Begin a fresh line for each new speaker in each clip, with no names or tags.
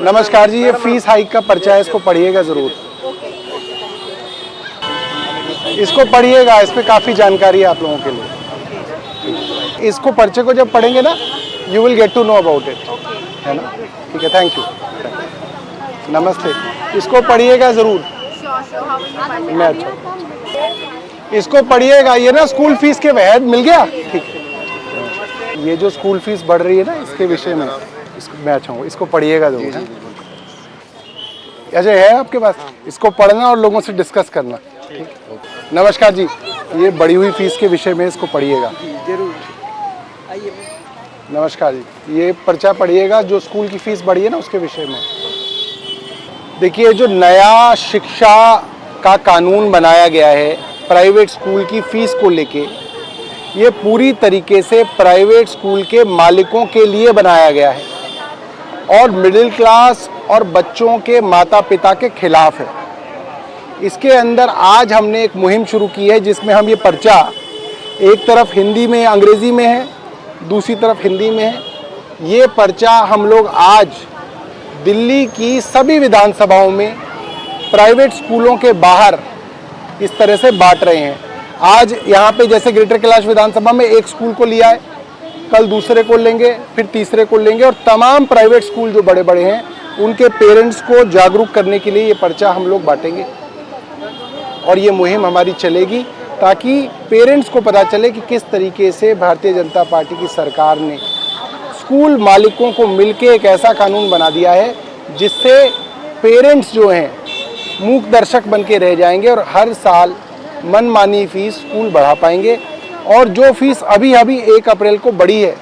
नमस्कार जी, ये fees hike का पर्चा है, इसको पढ़िएगा ज़रूर। इसको पढ़िएगा, इस पर काफ़ी जानकारी है आप लोगों के लिए। इसको पर्चे को जब पढ़ेंगे ना, you will get to know about it, है ना? ठीक है, थैंक यू, नमस्ते। इसको पढ़िएगा ज़रूर। मैं अच्छा, इसको पढ़िएगा। ये ना स्कूल फीस के वहद मिल गया, ठीक है। ये जो स्कूल फीस बढ़ रही है ना, इसके विषय में मैं अच्छा हूँ, इसको पढ़िएगा ज़रूर। अच्छा है आपके पास, इसको पढ़ना और लोगों से डिस्कस करना। नमस्कार जी, ये बढ़ी हुई फीस के विषय में इसको पढ़िएगा जरूर। आइए। नमस्कार जी, ये पर्चा पढ़िएगा, जो स्कूल की फीस बढ़ी है ना उसके विषय में। देखिए, जो नया शिक्षा का कानून बनाया गया है प्राइवेट स्कूल की फीस को लेके, ये पूरी तरीके से प्राइवेट स्कूल के मालिकों के लिए बनाया गया है और मिडिल क्लास और बच्चों के माता पिता के खिलाफ है। इसके अंदर आज हमने एक मुहिम शुरू की है, जिसमें हम ये पर्चा एक तरफ हिंदी में अंग्रेज़ी में है, दूसरी तरफ हिंदी में है। ये पर्चा हम लोग आज दिल्ली की सभी विधानसभाओं में प्राइवेट स्कूलों के बाहर इस तरह से बांट रहे हैं। आज यहाँ पे जैसे ग्रेटर कैलाश विधानसभा में एक स्कूल को लिया है, कल दूसरे को लेंगे, फिर तीसरे को लेंगे, और तमाम प्राइवेट स्कूल जो बड़े बड़े हैं उनके पेरेंट्स को जागरूक करने के लिए ये पर्चा हम लोग बांटेंगे और ये मुहिम हमारी चलेगी, ताकि पेरेंट्स को पता चले कि किस तरीके से भारतीय जनता पार्टी की सरकार ने स्कूल मालिकों को मिलके एक ऐसा कानून बना दिया है जिससे पेरेंट्स जो हैं मूक दर्शक बन के रह जाएंगे और हर साल मनमानी फीस स्कूल बढ़ा पाएंगे, और जो फीस अभी 1 अप्रैल को बढ़ी है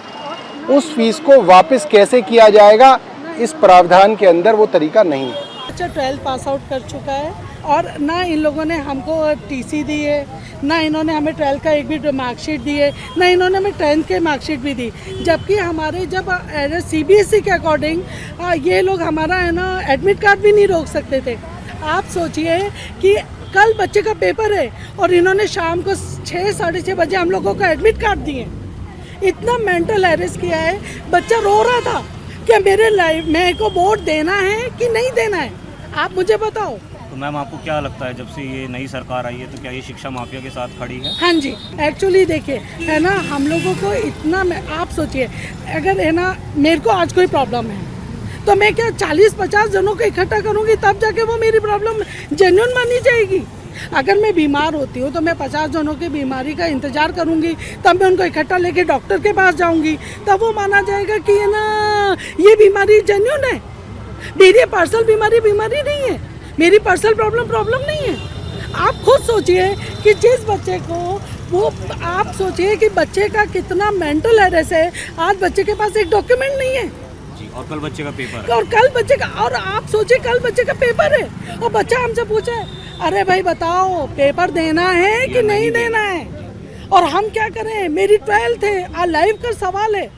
उस फीस को वापस कैसे किया जाएगा, इस प्रावधान के अंदर वो तरीका नहीं है।
बच्चा 12 पास आउट कर चुका है और ना इन लोगों ने हमको टीसी दी है, ना इन्होंने हमें 12 का एक भी मार्कशीट दी है, ना इन्होंने हमें 10th के मार्कशीट भी दी। जबकि हमारे जब सीबीएसई के अकॉर्डिंग ये लोग हमारा है ना एडमिट कार्ड भी नहीं रोक सकते थे। आप सोचिए कि कल बच्चे का पेपर है और इन्होंने शाम को 6 साढ़े 6 बजे हम लोगों को एडमिट कार्ड दिए। इतना मेंटल हैरेस किया है, बच्चा रो रहा था कि मेरे लाइफ मेरे को वोट देना है कि नहीं देना है, आप मुझे बताओ।
तो मैम, आपको क्या लगता है, जब से ये नई सरकार आई है तो क्या ये शिक्षा माफिया के साथ खड़ी है?
हाँ जी, एक्चुअली देखिए है ना, हम लोगों को इतना, आप सोचिए अगर है ना मेरे को आज कोई प्रॉब्लम है तो मैं क्या 40-50 जनों को इकट्ठा करूँगी, तब जाके वो मेरी प्रॉब्लम जेन्युइन मानी जाएगी। अगर मैं बीमार होती हूँ तो मैं 50 जनों की बीमारी का इंतजार करूँगी, तब मैं उनको इकट्ठा लेके डॉक्टर के पास जाऊँगी, तब वो माना जाएगा कि है ना ये बीमारी जेन्युइन है। मेरी पर्सनल बीमारी नहीं है, मेरी पर्सनल प्रॉब्लम नहीं है। आप खुद सोचिए कि जिस बच्चे को वो, आप सोचिए कि बच्चे का कितना मेंटल हेरेस है। आज बच्चे के पास एक डॉक्यूमेंट नहीं है
और कल बच्चे का पेपर है,
और कल बच्चे का, और आप सोचिए कल बच्चे का पेपर है और बच्चा हमसे पूछे, अरे भाई बताओ पेपर देना है कि नहीं देना है, और हम क्या करें, मेरी 12th है, लाइफ का सवाल है।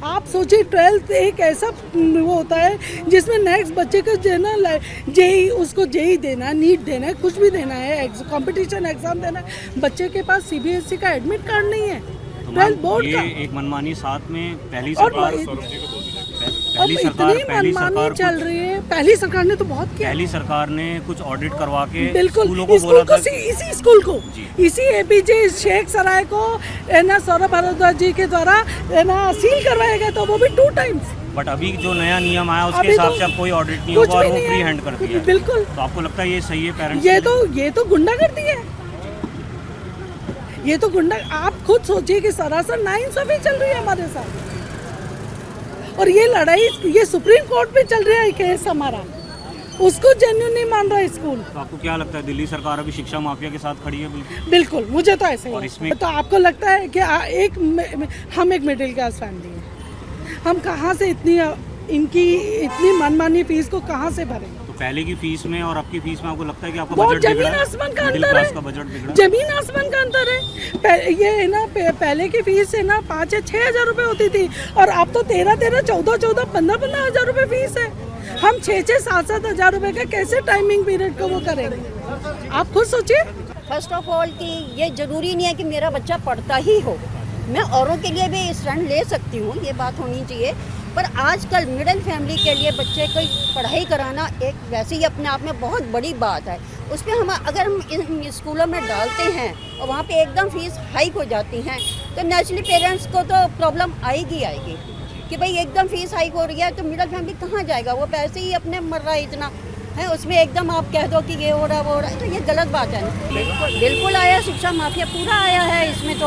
आप सोचिए 12th एक ऐसा वो होता है जिसमें नेक्स्ट बच्चे का जो है ना जेई, उसको जेई देना, नीट देना है, कुछ भी देना है, कंपटीशन एग्जाम देना है, बच्चे के पास सीबीएसई का एडमिट कार्ड नहीं है, 12th बोर्ड का।
एक मनमानी साथ में पहली
सरकार चल रही है। पहली सरकार ने तो बहुत किया,
पहली सरकार ने कुछ ऑडिट करवा के
बिल्कुल
स्कूलों को बोला था,
इसी स्कूल को, इसी एपीजे शेख सराय को है ना सौरभ भारद्वाज जी के द्वारा है ना सील करवाया गया, तो वो भी 2 टाइम्स।
बट अभी जो नया नियम आया उसके हिसाब से अब कोई ऑडिट नहीं होगा और वो फ्री हैंड कर दिया।
बिल्कुल।
तो आपको लगता है ये सही है पेरेंट्स?
ये तो गुंडागर्दी है, ये तो गुंडा। आप खुद सोचिए कि सरासर नाइंसाफी चल रही है हमारे साथ, और ये लड़ाई ये सुप्रीम कोर्ट पे चल रहा है केस हमारा, उसको जेन्युइन नहीं मान रहा स्कूल।
तो आपको क्या लगता है, दिल्ली सरकार अभी शिक्षा माफिया के साथ खड़ी है?
बिल्कुल, मुझे तो ऐसे ही।
और इसमें
तो आपको लगता है कि हम एक मिडिल क्लास फैमिली है, हम कहाँ से इनकी इतनी मनमानी फीस को कहाँ से भरें?
तो पहले की फीस में और अब की फीस में आपको लगता है कि आपका
बहुत
बजट
जमीन आसमान का अंतर है, जमीन आसमान का अंतर है। ये है ना पहले की फीस है ना 5 या 6 हज़ार रुपये होती थी, और अब तो 13-13, 14-14, 15-15 हज़ार रुपये फीस है। हम 6-6, 7-7 हज़ार रुपये का कैसे टाइमिंग पीरियड को वो करेंगे, आप खुद सोचिए।
फर्स्ट ऑफ ऑल कि ये ज़रूरी नहीं है कि मेरा बच्चा पढ़ता ही हो, मैं औरों के लिए भी स्टैंड ले सकती हूँ, ये बात होनी चाहिए पर आजकल मिडिल फैमिली के लिए बच्चे को पढ़ाई कराना एक वैसे ही अपने आप में बहुत बड़ी बात है। उस पर हम अगर हम इन स्कूलों में डालते हैं और वहाँ पे एकदम फीस हाइक हो जाती हैं तो नेचुरली पेरेंट्स को तो प्रॉब्लम आएगी कि भाई एकदम फीस हाइक हो रही है तो मिडिल फैमिली कहाँ जाएगा, वो पैसे ही अपने मर रहा है इतना है, उसमें एकदम आप कह दो कि ये हो रहा वो हो रहा है, तो ये गलत बात है ना। बिल्कुल आया, शिक्षा माफिया पूरा आया है इसमें। तो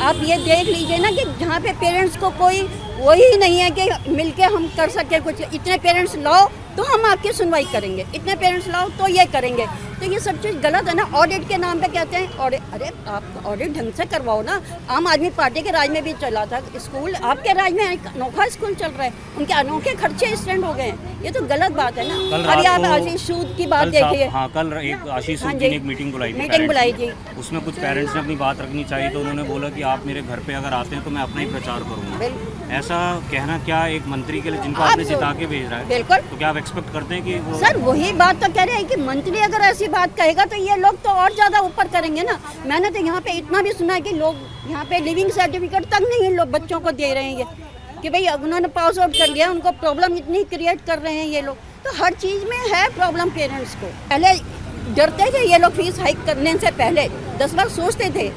आप ये देख लीजिए ना कि जहाँ पे पेरेंट्स को कोई वही नहीं है कि मिलके हम कर सके कुछ। इतने पेरेंट्स लाओ तो हम आपकी सुनवाई करेंगे, इतने पेरेंट्स लाओ तो ये करेंगे, तो ये सब चीज़ गलत है ना। ऑडिट के नाम पे कहते हैं ऑडिट, अरे आप ऑडिट ढंग से करवाओ ना। आम आदमी पार्टी के राज में भी चला था स्कूल, आपके राज में अनोखा स्कूल चल रहा है, उनके अनोखे खर्चे स्टैंड हो गए हैं, ये तो गलत बात है ना। अरे आप आशीष सूद की बात देखिए।
हाँ, कल एक आशीष सूद जी ने एक मीटिंग बुलाई थी, उसमें कुछ पेरेंट्स ने अपनी बात रखनी चाहिए, तो उन्होंने बोला कि आप मेरे घर पे अगर आते हैं तो मैं अपना ही प्रचार करूँगा। ऐसा कहना क्या एक मंत्री के लिए जिनको आपने जिता के भेज रहा है,
बिल्कुल,
तो क्या आप एक्सपेक्ट करते हैं कि वो...
सर वही बात तो कह रहे हैं कि मंत्री अगर ऐसी बात कहेगा तो ये लोग तो और ज़्यादा ऊपर करेंगे ना। मैंने तो यहाँ पे इतना भी सुना है कि लोग यहाँ पे लिविंग सर्टिफिकेट तक नहीं इन लोग बच्चों को दे रहे हैं, ये कि भाई उन्होंने पास आउट कर लिया, उनको प्रॉब्लम इतनी क्रिएट कर रहे हैं ये लोग। तो हर चीज़ में है प्रॉब्लम पेरेंट्स को। पहले डरते थे ये लोग फीस हाइक करने से पहले 10 बार सोचते थे,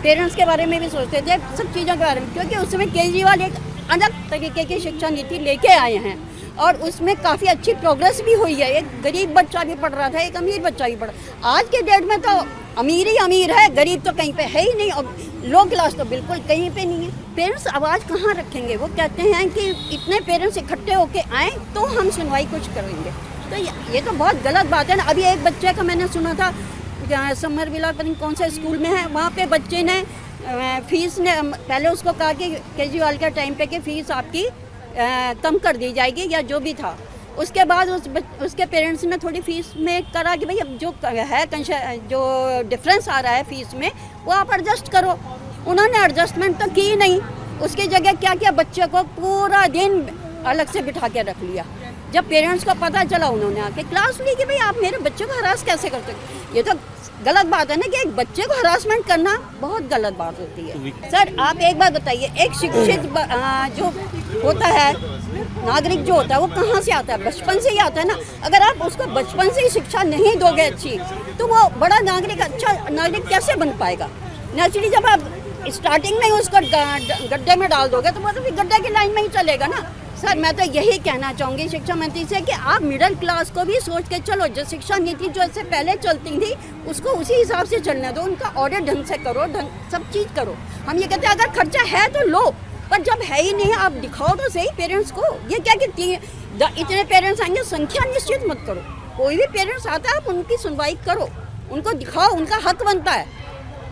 पेरेंट्स के बारे में भी सोचते थे, सब चीज़ों के बारे में, क्योंकि उस समय केजरीवाल एक अलग तरीके की शिक्षा नीति लेके आए हैं और उसमें काफ़ी अच्छी प्रोग्रेस भी हुई है। एक गरीब बच्चा भी पढ़ रहा था, एक अमीर बच्चा भी पढ़ रहा। आज के डेट में तो अमीर ही अमीर है, गरीब तो कहीं पे है ही नहीं, और लो क्लास तो बिल्कुल कहीं पे नहीं है। पेरेंट्स आवाज़ कहाँ रखेंगे? वो कहते हैं कि इतने पेरेंट्स इकट्ठे होके आएँ तो हम सुनवाई कुछ करेंगे, तो ये तो बहुत गलत बात है ना। अभी एक बच्चे का मैंने सुना था, समर विला पता नहीं कौन से स्कूल में है, वहाँ पे बच्चे ने फीस ने पहले उसको कहा कि केजरीवाल के टाइम पे कि फ़ीस आपकी कम कर दी जाएगी या जो भी था। उसके बाद उसके पेरेंट्स ने थोड़ी फ़ीस में करा कि भाई अब जो है जो डिफरेंस आ रहा है फ़ीस में वो आप एडजस्ट करो। उन्होंने एडजस्टमेंट तो की नहीं, उसकी जगह क्या किया, बच्चे को पूरा दिन अलग से बिठा के रख लिया। जब पेरेंट्स को पता चला उन्होंने आके क्लास ली कि भाई आप मेरे बच्चे को हरास कैसे कर सकते। ये तो गलत बात है ना कि एक बच्चे को हरासमेंट करना बहुत गलत बात होती है। सर आप एक बात बताइए, एक शिक्षित जो होता है नागरिक जो होता है वो कहाँ से आता है? बचपन से ही आता है ना। अगर आप उसको बचपन से ही शिक्षा नहीं दोगे अच्छी तो वो बड़ा नागरिक, अच्छा नागरिक कैसे बन पाएगा? नेचुरली जब आप स्टार्टिंग में उसको गड्ढे में डाल दोगे तो वो तो फिर गड्ढे की लाइन में ही चलेगा ना। सर मैं तो यही कहना चाहूँगी शिक्षा मंत्री से कि आप मिडिल क्लास को भी सोच के चलो, जो शिक्षा नीति जो इससे पहले चलती थी उसको उसी हिसाब से चलने दो, उनका ऑडिट ढंग से करो, सब चीज़ करो। हम ये कहते हैं अगर खर्चा है तो लो, पर जब है ही नहीं आप दिखाओ तो सही पेरेंट्स को। ये क्या कि इतने पेरेंट्स आएंगे, संख्या निश्चित मत करो, कोई भी पेरेंट्स आता है आप उनकी सुनवाई करो, उनको दिखाओ, उनका हक बनता है।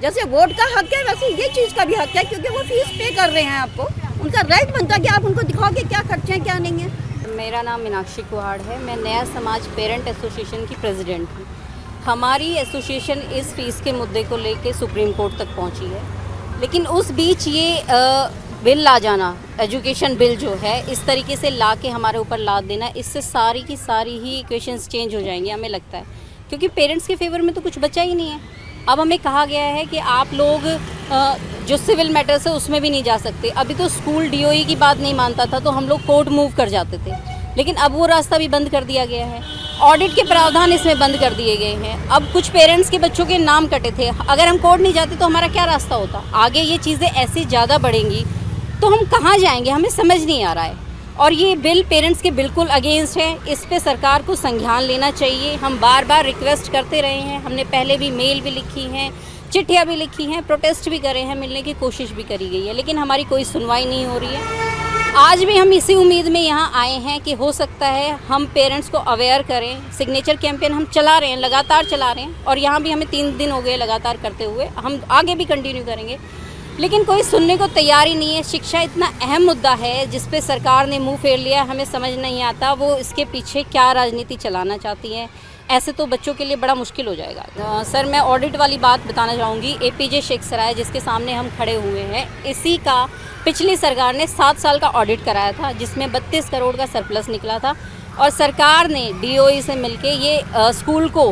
जैसे वोट का हक है वैसे ये चीज़ का भी हक है, क्योंकि वो फीस पे कर रहे हैं, आपको उनका राइट बनता है कि आप उनको दिखाओ कि क्या खर्चे हैं क्या नहीं है।
मेरा नाम मीनाक्षी कुहाड़ है, मैं नया समाज पेरेंट एसोसिएशन की प्रेसिडेंट हूँ। हमारी एसोसिएशन इस फीस के मुद्दे को लेकर सुप्रीम कोर्ट तक पहुँची है, लेकिन उस बीच ये बिल ला जाना, एजुकेशन बिल जो है इस तरीके से ला के हमारे ऊपर लाद देना, इससे सारी की सारी ही इक्वेशंस चेंज हो जाएंगी हमें लगता है, क्योंकि पेरेंट्स के फेवर में तो कुछ बचा ही नहीं है। अब हमें कहा गया है कि आप लोग जो सिविल मैटर्स है उसमें भी नहीं जा सकते। अभी तो स्कूल डीओई की बात नहीं मानता था तो हम लोग कोर्ट मूव कर जाते थे, लेकिन अब वो रास्ता भी बंद कर दिया गया है। ऑडिट के प्रावधान इसमें बंद कर दिए गए हैं। अब कुछ पेरेंट्स के बच्चों के नाम कटे थे, अगर हम कोर्ट नहीं जाते तो हमारा क्या रास्ता होता? आगे ये चीज़ें ऐसी ज़्यादा बढ़ेंगी तो हम कहाँ जाएंगे, हमें समझ नहीं आ रहा है। और ये बिल पेरेंट्स के बिल्कुल अगेंस्ट है, इस पे सरकार को संज्ञान लेना चाहिए। हम बार बार रिक्वेस्ट करते रहे हैं, हमने पहले भी मेल भी लिखी हैं, चिट्ठियाँ भी लिखी हैं, प्रोटेस्ट भी करे हैं, मिलने की कोशिश भी करी गई है, लेकिन हमारी कोई सुनवाई नहीं हो रही है। आज भी हम इसी उम्मीद में यहाँ आए हैं कि हो सकता है हम पेरेंट्स को अवेयर करें। सिग्नेचर कैंपेन हम चला रहे हैं, लगातार चला रहे हैं, और यहाँ भी हमें 3 दिन हो गए लगातार करते हुए, हम आगे भी कंटिन्यू करेंगे, लेकिन कोई सुनने को तैयार ही नहीं है। शिक्षा इतना अहम मुद्दा है जिस पे सरकार ने मुंह फेर लिया, हमें समझ नहीं आता वो इसके पीछे क्या राजनीति चलाना चाहती है। ऐसे तो बच्चों के लिए बड़ा मुश्किल हो जाएगा। सर मैं ऑडिट वाली बात बताना चाहूँगी। APJ शेखसराय जिसके सामने हम खड़े हुए हैं, इसी का पिछली सरकार ने 7 साल का ऑडिट कराया था, जिसमें 32 करोड़ का सरप्लस निकला था, और सरकार ने DOE से मिलके ये स्कूल को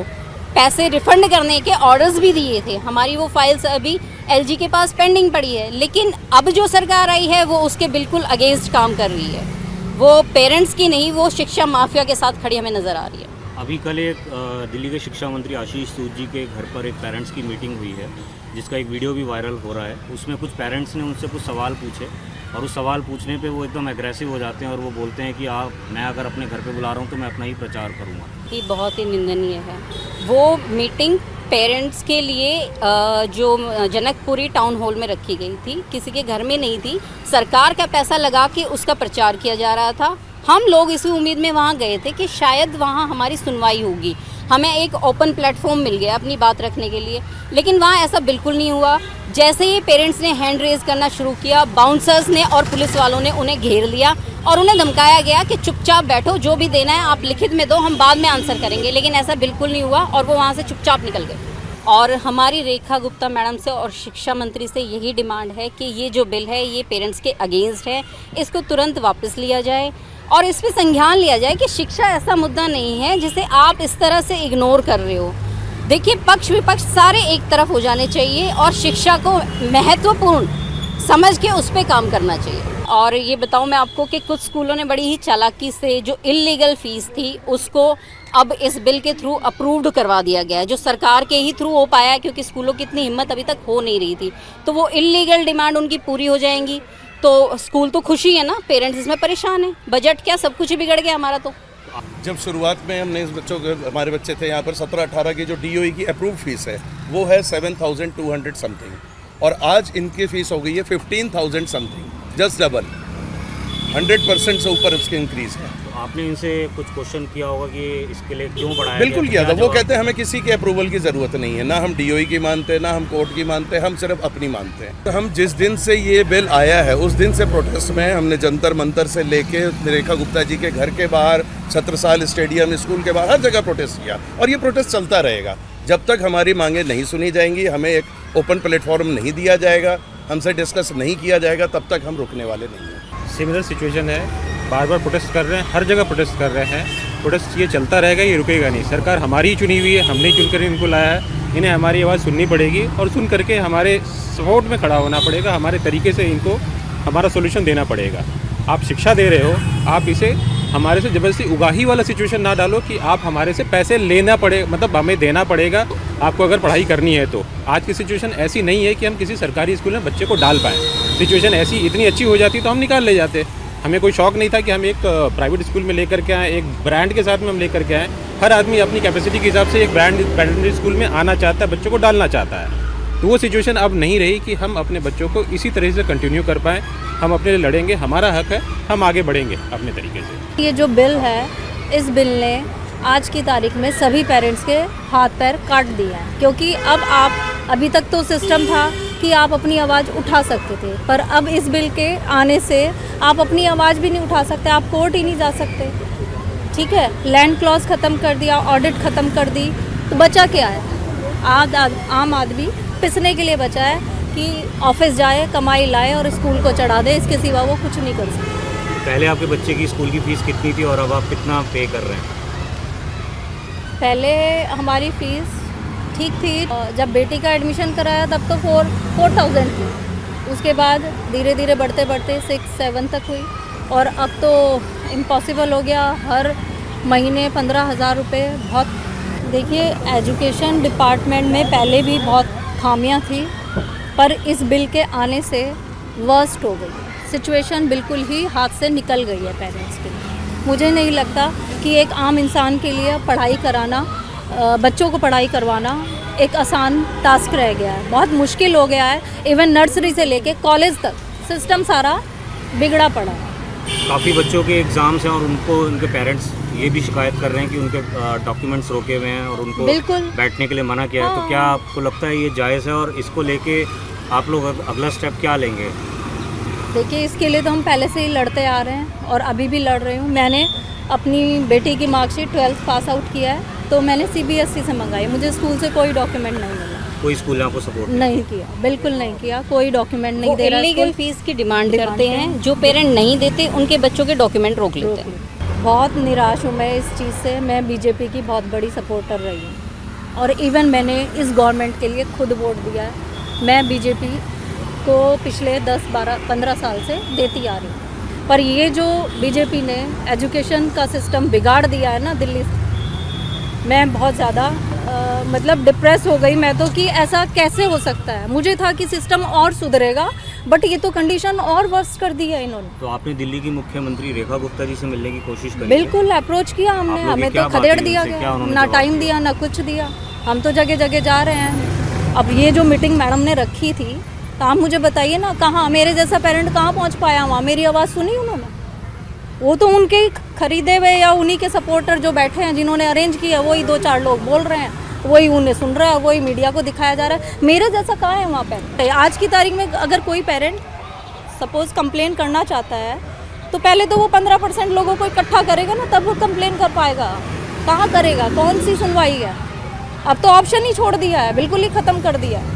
पैसे रिफंड करने के ऑर्डर्स भी दिए थे। हमारी वो फाइल्स अभी LG के पास पेंडिंग पड़ी है, लेकिन अब जो सरकार आई है वो उसके बिल्कुल अगेंस्ट काम कर रही है। वो पेरेंट्स की नहीं, वो शिक्षा माफिया के साथ खड़ी हमें नज़र आ रही है।
अभी कल एक दिल्ली के शिक्षा मंत्री आशीष सूद जी के घर पर एक पेरेंट्स की मीटिंग हुई है, जिसका एक वीडियो भी वायरल हो रहा है। उसमें कुछ पेरेंट्स ने उनसे कुछ सवाल पूछे और उस सवाल पूछने पे वो एकदम एग्रेसिव हो जाते हैं और वो बोलते हैं कि मैं अगर अपने घर पे बुला रहा हूँ तो मैं अपना ही प्रचार करूँगा।
ये बहुत ही निंदनीय है। वो मीटिंग पेरेंट्स के लिए जो जनकपुरी टाउन हॉल में रखी गई थी, किसी के घर में नहीं थी, सरकार का पैसा लगा के उसका प्रचार किया जा रहा था। हम लोग इसी उम्मीद में वहाँ गए थे कि शायद वहाँ हमारी सुनवाई होगी, हमें एक ओपन प्लेटफॉर्म मिल गया अपनी बात रखने के लिए, लेकिन वहाँ ऐसा बिल्कुल नहीं हुआ। जैसे ही पेरेंट्स ने हैंड रेज करना शुरू किया, बाउंसर्स ने और पुलिस वालों ने उन्हें घेर लिया और उन्हें धमकाया गया कि चुपचाप बैठो, जो भी देना है आप लिखित में दो, हम बाद में आंसर करेंगे। लेकिन ऐसा बिल्कुल नहीं हुआ और वो वहाँ से चुपचाप निकल गए। और हमारी रेखा गुप्ता मैडम से और शिक्षा मंत्री से यही डिमांड है कि ये जो बिल है ये पेरेंट्स के अगेंस्ट है, इसको तुरंत वापस लिया जाए और इस पर संज्ञान लिया जाए कि शिक्षा ऐसा मुद्दा नहीं है जिसे आप इस तरह से इग्नोर कर रहे हो। देखिए, पक्ष विपक्ष सारे एक तरफ हो जाने चाहिए और शिक्षा को महत्वपूर्ण समझ के उस पर काम करना चाहिए। और ये बताऊं मैं आपको कि कुछ स्कूलों ने बड़ी ही चालाकी से जो इल्लीगल फीस थी उसको अब इस बिल के थ्रू अप्रूव्ड करवा दिया गया है, जो सरकार के ही थ्रू हो पाया है क्योंकि स्कूलों की इतनी हिम्मत अभी तक हो नहीं रही थी। तो वो इल्लीगल डिमांड उनकी पूरी हो जाएंगी तो स्कूल तो खुशी है ना, पेरेंट्स इसमें परेशान है। बजट क्या, सब कुछ ही बिगड़ गया हमारा। तो
जब शुरुआत में हमने इस बच्चों के, हमारे बच्चे थे यहाँ पर 17-18 की जो DOE की अप्रूव फीस है वो है 7,200 समथिंग और आज इनकी फीस हो गई है 15,000 समथिंग, जस्ट डबल, 100% से ऊपर इसकी इंक्रीज है।
तो आपने इनसे कुछ क्वेश्चन किया होगा कि इसके लिए क्यों बढ़ाया?
बिल्कुल किया था। वो कहते हैं हमें किसी के अप्रूवल की ज़रूरत नहीं है, ना हम DOE की मानते, ना हम कोर्ट की मानते, हम सिर्फ अपनी मानते हैं। तो हम जिस दिन से ये बिल आया है उस दिन से प्रोटेस्ट में हमने जंतर मंतर से लेके रेखा गुप्ता जी के घर के बाहर, छत्रसाल स्टेडियम, स्कूल के बाहर, हर जगह प्रोटेस्ट किया और ये प्रोटेस्ट चलता रहेगा जब तक हमारी मांगें नहीं सुनी जाएंगी, हमें एक ओपन प्लेटफॉर्म नहीं दिया जाएगा, हमसे डिस्कस नहीं किया जाएगा, तब तक हम रुकने वाले नहीं हैं।
सिमिलर सिचुएशन है, बार बार प्रोटेस्ट कर रहे हैं, हर जगह प्रोटेस्ट कर रहे हैं। प्रोटेस्ट ये चलता रहेगा, ये रुकेगा नहीं। सरकार हमारी ही चुनी हुई है, हमने ही चुनकर इनको लाया है, इन्हें हमारी आवाज़ सुननी पड़ेगी और सुन करके हमारे सपोर्ट में खड़ा होना पड़ेगा, हमारे तरीके से इनको हमारा सोल्यूशन देना पड़ेगा। आप शिक्षा दे रहे हो, आप इसे हमारे से ज़बरदस्ती उगाही वाला सिचुएशन ना डालो कि आप हमारे से पैसे लेना पड़े, मतलब हमें देना पड़ेगा आपको अगर पढ़ाई करनी है तो। आज की सिचुएशन ऐसी नहीं है कि हम किसी सरकारी स्कूल में बच्चे को डाल पाएँ। सिचुएशन ऐसी इतनी अच्छी हो जाती तो हम निकाल ले जाते। हमें कोई शौक नहीं था कि हम एक प्राइवेट स्कूल में लेकर के आएँ, एक ब्रांड के साथ में हम लेकर के आएँ। हर आदमी अपनी कैपेसिटी के हिसाब से एक ब्रांड स्कूल में आना चाहता है, बच्चों को डालना चाहता है। तो वो सिचुएशन अब नहीं रही कि हम अपने बच्चों को इसी तरह से कंटिन्यू कर पाएँ। हम अपने लिए लड़ेंगे, हमारा हक है, हम आगे बढ़ेंगे अपने तरीके से।
ये जो बिल है, इस बिल ने आज की तारीख में सभी पेरेंट्स के हाथ पैर काट दिया है, क्योंकि अब अभी तक तो सिस्टम था कि आप अपनी आवाज़ उठा सकते थे, पर अब इस बिल के आने से आप अपनी आवाज़ भी नहीं उठा सकते, आप कोर्ट ही नहीं जा सकते। ठीक है, लैंड क्लॉज ख़त्म कर दिया, ऑडिट ख़त्म कर दी, तो बचा क्या है? आम आदमी पिसने के लिए बचा है कि ऑफिस जाए, कमाई लाए और स्कूल को चढ़ा दे, इसके सिवा वो कुछ नहीं कर सकते।
पहले आपके बच्चे की स्कूल की फ़ीस कितनी थी और अब आप कितना पे कर रहे हैं?
पहले हमारी फ़ीस ठीक थी, जब बेटी का एडमिशन कराया तब तो 4,000 थी, उसके बाद धीरे धीरे बढ़ते बढ़ते 6-7 तक हुई और अब तो इम्पॉसिबल हो गया, हर महीने 15,000 रुपये। बहुत देखिए, एजुकेशन डिपार्टमेंट में पहले भी बहुत खामियां थी, पर इस बिल के आने से वर्स्ट हो गई सिचुएशन, बिल्कुल ही हाथ से निकल गई है पेरेंट्स के लिए। मुझे नहीं लगता कि एक आम इंसान के लिए पढ़ाई कराना, बच्चों को पढ़ाई करवाना एक आसान टास्क रह गया है, बहुत मुश्किल हो गया है। इवन नर्सरी से लेके कॉलेज तक सिस्टम सारा बिगड़ा पड़ा है।
काफ़ी बच्चों के एग्ज़ाम्स हैं और उनके पेरेंट्स ये भी शिकायत कर रहे हैं कि उनके डॉक्यूमेंट्स रोके हुए हैं और उनको बैठने के लिए मना किया है। तो क्या आपको लगता है ये जायज़ है और इसको लेके आप लोग अगला स्टेप क्या लेंगे?
देखिए, इसके लिए तो हम पहले से ही लड़ते आ रहे हैं और अभी भी लड़ रही हूँ। मैंने अपनी बेटी की मार्कशीट 12th पास आउट किया है, तो मैंने CBSE से मंगाई, मुझे स्कूल से कोई डॉक्यूमेंट नहीं मिला।
कोई स्कूल ने आपको सपोर्ट
नहीं किया, बिल्कुल नहीं किया, कोई डॉक्यूमेंट नहीं दे रहा।
इलीगल फीस की डिमांड करते हैं, जो पेरेंट नहीं देते उनके बच्चों के डॉक्यूमेंट रोक लेते हैं।
बहुत निराश हूँ मैं इस चीज़ से। मैं BJP की बहुत बड़ी सपोर्टर रही हूँ और इवन मैंने इस गवर्नमेंट के लिए खुद वोट दिया है। मैं BJP को पिछले 10-12-15 साल से देती आ रही हूँ, पर ये जो बीजेपी ने एजुकेशन का सिस्टम बिगाड़ दिया है ना दिल्ली से, मैं बहुत ज़्यादा मतलब डिप्रेस हो गई मैं तो, कि ऐसा कैसे हो सकता है। मुझे था कि सिस्टम और सुधरेगा, बट ये तो कंडीशन और वर्स्ट कर दी है इन्होंने।
तो आपने दिल्ली की मुख्यमंत्री रेखा गुप्ता जी से मिलने की कोशिश करी?
बिल्कुल अप्रोच किया हमने, हमें तो खदेड़ दिया गया, ना टाइम दिया ना कुछ दिया। हम तो जगह जगह जा रहे हैं। अब ये जो मीटिंग मैडम ने रखी थी, तो आप मुझे बताइए ना, कहाँ मेरे जैसा पेरेंट कहाँ पहुँच पाया वहाँ? मेरी आवाज़ सुनी उन्होंने? वो तो उनके खरीदे हुए या उन्हीं के सपोर्टर जो बैठे हैं, जिन्होंने अरेंज किया, वही 2-4 लोग बोल रहे हैं, वही उन्हें सुन रहा है, वही मीडिया को दिखाया जा रहा है। मेरे जैसा कहाँ है वहाँ पे? आज की तारीख में अगर कोई पेरेंट सपोज कंप्लेन करना चाहता है, तो पहले तो वो 15% लोगों को इकट्ठा करेगा ना, तब वो कंप्लेन कर पाएगा। कहाँ करेगा? कौन सी सुनवाई है? अब तो ऑप्शन ही छोड़ दिया है, बिल्कुल ही ख़त्म कर दिया है।